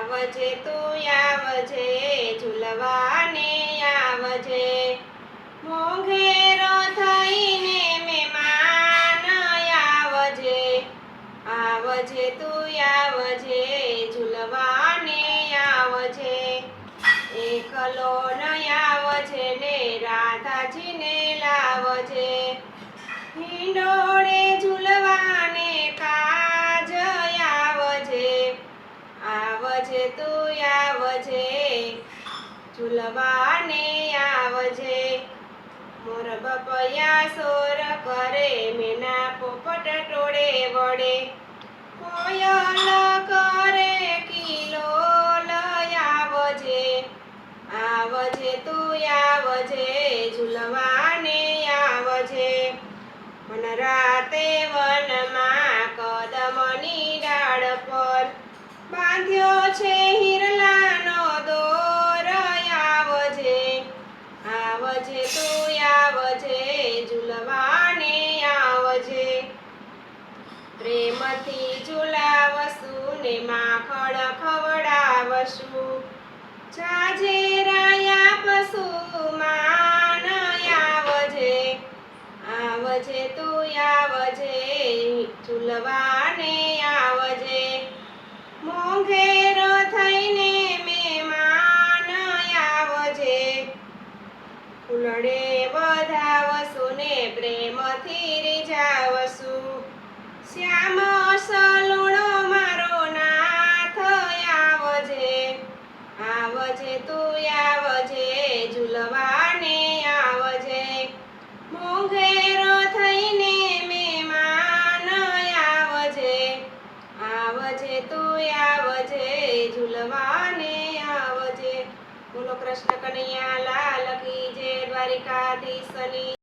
આવજે તું આવજે ઝૂલવાને આવજે મોઘેરો થઈને મહેમાન આવજે આવજે તું આવજે ઝૂલવાને આવજે એકલો ન આવજે ને રાધાજીને લાવજે હિંડોળે ઝૂલવાને કાજ આવજે આવજે તું આવજે ઝૂલવાને આવજે મોર બપૈયા સોર કરે મેના પોપટ ટોળે વડે કોયલ કરે કિલોલ આવજે આવજે તું આવજે ઝૂલવાને આવજે મન રાતે વનમાં કદમની ડાળ પર બાંધ્યો છે હિરલાનો દોર આવજે આવજે તું આવજે ઝૂલવાને આવજે પ્રેમથી ઝૂલાવશું ને માખણ ખવડાવશું જાજેરાયા પશુ માન આવજે આવજે તું આવજે ઝૂલવાને આવજે મોઘેરો થઈને મહેમાન આવજે ફૂલડે વધાવશું ને પ્રેમથી રીઝાવશું શ્યામ સલુણો મારો નાથ આવજે આવજે તું આવજે ઝૂલવાને આવજે મોઘેરો થઈને મહેમાન આવજે આવજે તું આવજે ઝૂલવાને આવજે બોલો કૃષ્ણ કનૈયા લાલ કી જય દ્વારિકાધીશની